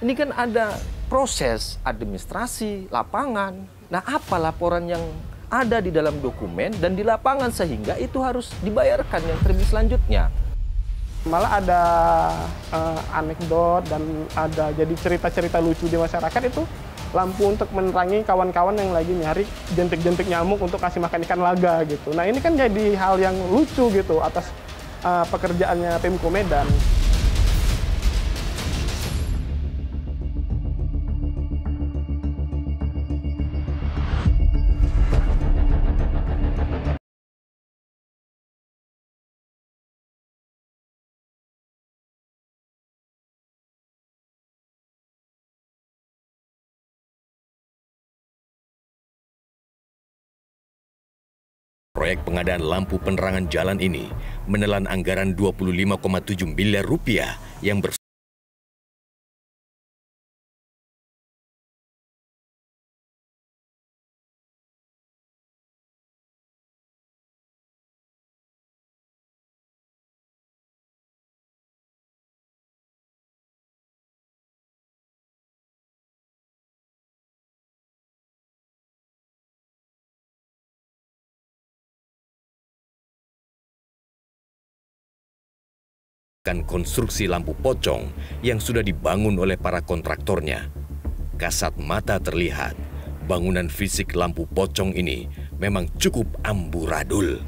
Ini kan ada proses administrasi, lapangan. Nah, apa laporan yang ada di dalam dokumen dan di lapangan sehingga itu harus dibayarkan yang terlebih selanjutnya. Malah ada anekdot dan ada jadi cerita-cerita lucu di masyarakat itu lampu untuk menerangi kawan-kawan yang lagi nyari jentik-jentik nyamuk untuk kasih makan ikan laga gitu. Nah ini kan jadi hal yang lucu gitu atas pekerjaannya Pemko Medan. Proyek pengadaan lampu penerangan jalan ini menelan anggaran 25,7 miliar rupiah yang konstruksi lampu pocong yang sudah dibangun oleh para kontraktornya. Kasat mata terlihat, bangunan fisik lampu pocong ini memang cukup amburadul.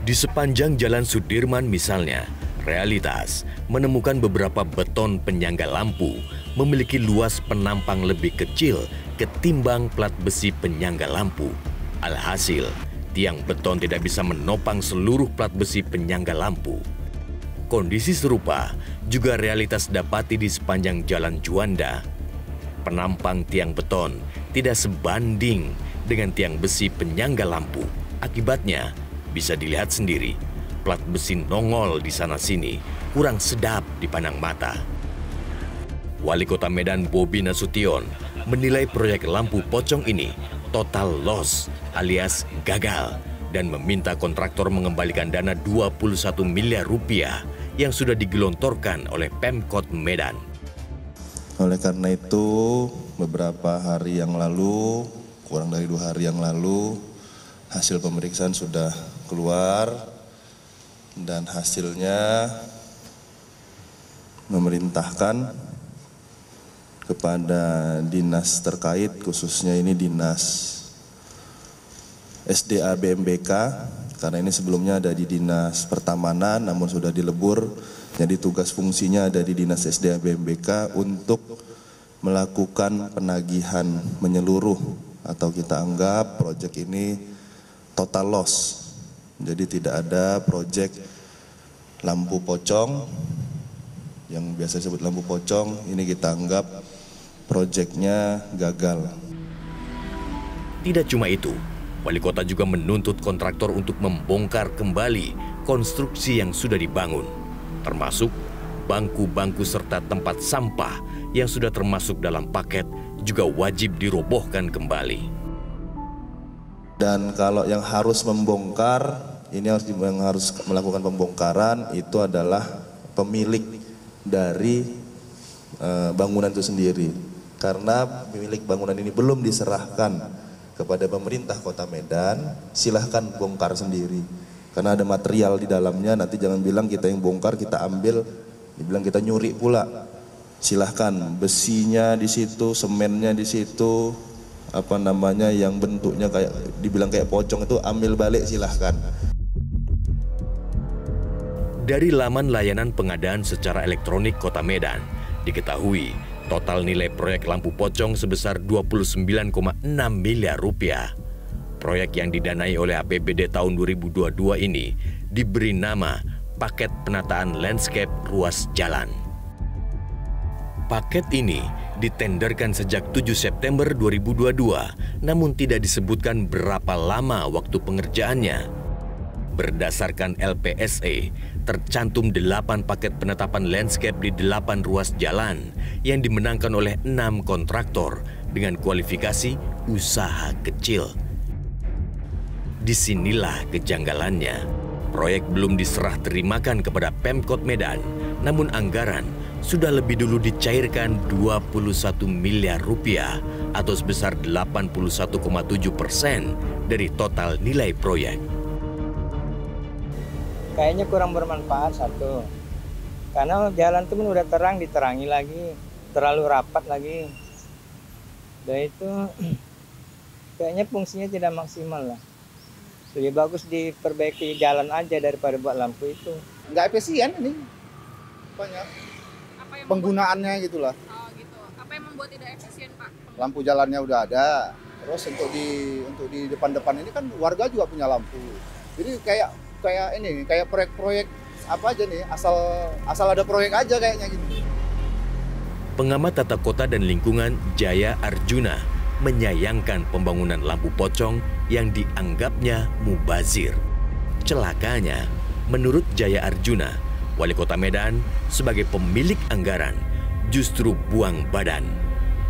Di sepanjang Jalan Sudirman misalnya, realitas menemukan beberapa beton penyangga lampu memiliki luas penampang lebih kecil ketimbang plat besi penyangga lampu. Alhasil, tiang beton tidak bisa menopang seluruh plat besi penyangga lampu. Kondisi serupa juga realitas dapati di sepanjang Jalan Juanda. Penampang tiang beton tidak sebanding dengan tiang besi penyangga lampu. Akibatnya, bisa dilihat sendiri, plat besi nongol di sana-sini kurang sedap dipandang mata. Wali Kota Medan Bobi Nasution menilai proyek lampu pocong ini total loss alias gagal dan meminta kontraktor mengembalikan dana 21 miliar rupiah yang sudah digelontorkan oleh Pemkot Medan. Oleh karena itu, beberapa hari yang lalu, kurang dari 2 hari yang lalu, hasil pemeriksaan sudah keluar dan hasilnya memerintahkan kepada dinas terkait, khususnya ini dinas SDA BMBK, karena ini sebelumnya ada di Dinas Pertamanan namun sudah dilebur, jadi tugas fungsinya ada di Dinas SDA BMBK untuk melakukan penagihan menyeluruh atau kita anggap proyek ini total loss. Jadi tidak ada proyek lampu pocong, yang biasa disebut lampu pocong, ini kita anggap proyeknya gagal. Tidak cuma itu, Wali Kota juga menuntut kontraktor untuk membongkar kembali konstruksi yang sudah dibangun, termasuk bangku-bangku serta tempat sampah yang sudah termasuk dalam paket juga wajib dirobohkan kembali. Dan kalau yang harus membongkar, ini yang harus melakukan pembongkaran itu adalah pemilik dari bangunan itu sendiri. Karena pemilik bangunan ini belum diserahkan kepada pemerintah Kota Medan, silahkan bongkar sendiri. Karena ada material di dalamnya, nanti jangan bilang kita yang bongkar, kita ambil, dibilang kita nyuri pula. Silahkan, besinya di situ, semennya di situ, yang bentuknya kayak dibilang kayak pocong itu ambil balik, silahkan. Dari laman layanan pengadaan secara elektronik Kota Medan, diketahui total nilai proyek lampu pocong sebesar 29,6 miliar rupiah. Proyek yang didanai oleh APBD tahun 2022 ini diberi nama Paket Penataan Landscape Ruas Jalan. Paket ini ditenderkan sejak 7 September 2022, namun tidak disebutkan berapa lama waktu pengerjaannya. Berdasarkan LPSE, tercantum 8 paket penetapan landscape di 8 ruas jalan yang dimenangkan oleh 6 kontraktor dengan kualifikasi usaha kecil. Disinilah kejanggalannya. Proyek belum diserah terimakan kepada Pemkot Medan, namun anggaran sudah lebih dulu dicairkan 21 miliar rupiah atau sebesar 81,7% dari total nilai proyek. Kayaknya kurang bermanfaat satu, karena jalan itu udah terang, diterangi lagi, terlalu rapat lagi. Dan itu kayaknya fungsinya tidak maksimal lah. Lebih bagus diperbaiki jalan aja daripada buat lampu itu. Nggak efisien ini, banyak penggunaannya gitulah. Oh gitu. Apa yang membuat tidak efisien, Pak? Lampu jalannya udah ada. Terus untuk di depan-depan ini kan warga juga punya lampu. Jadi kayak proyek-proyek apa aja nih, asal ada proyek aja kayaknya gitu. Pengamat tata kota dan lingkungan Jaya Arjuna menyayangkan pembangunan lampu pocong yang dianggapnya mubazir. Celakanya, menurut Jaya Arjuna, Wali Kota Medan sebagai pemilik anggaran justru buang badan.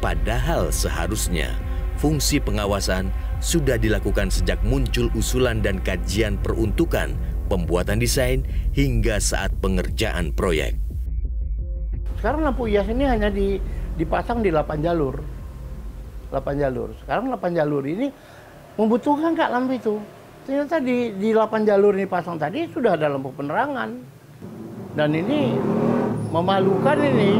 Padahal seharusnya fungsi pengawasan sudah dilakukan sejak muncul usulan dan kajian peruntukan, pembuatan desain, hingga saat pengerjaan proyek. Sekarang lampu hias ini hanya dipasang di 8 jalur. 8 jalur. Sekarang 8 jalur ini membutuhkan nggak lampu itu? Ternyata di 8 jalur ini pasang tadi sudah ada lampu penerangan. Dan ini memalukan ini.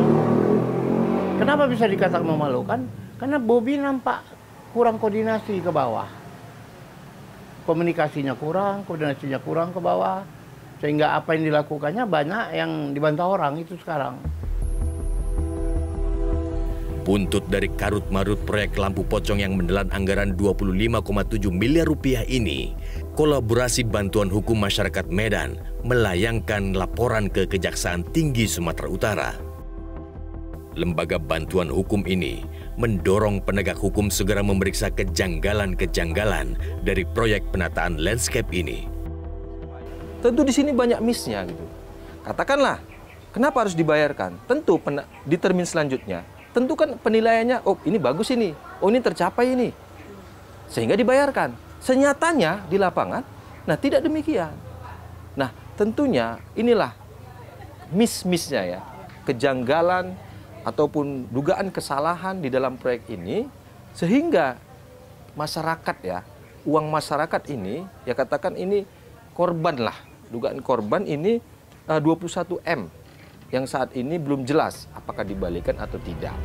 Kenapa bisa dikatakan memalukan? Karena Bobi nampak kurang koordinasi ke bawah. Komunikasinya kurang, koordinasinya kurang ke bawah. Sehingga apa yang dilakukannya banyak yang dibantah orang itu sekarang. Buntut dari karut-marut proyek lampu pocong yang menelan anggaran 25,7 miliar rupiah ini, kolaborasi bantuan hukum masyarakat Medan melayangkan laporan ke Kejaksaan Tinggi Sumatera Utara. Lembaga bantuan hukum ini mendorong penegak hukum segera memeriksa kejanggalan-kejanggalan dari proyek penataan landscape ini. Tentu di sini banyak miss-nya gitu. Katakanlah, kenapa harus dibayarkan? Tentu di termin selanjutnya, tentu kan penilaiannya, oh ini bagus ini, oh ini tercapai ini. Sehingga dibayarkan. Senyatanya di lapangan, nah tidak demikian. Nah tentunya inilah miss-missnya ya, kejanggalan ataupun dugaan kesalahan di dalam proyek ini, sehingga masyarakat ya, uang masyarakat ini, ya katakan ini korban lah, dugaan korban ini 21 M. Yang saat ini belum jelas apakah dibalikan atau tidak.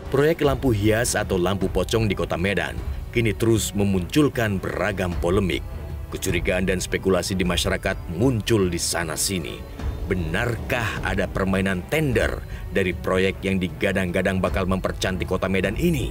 Proyek lampu hias atau lampu pocong di Kota Medan kini terus memunculkan beragam polemik. Kecurigaan dan spekulasi di masyarakat muncul di sana-sini. Benarkah ada permainan tender dari proyek yang digadang-gadang bakal mempercantik Kota Medan ini?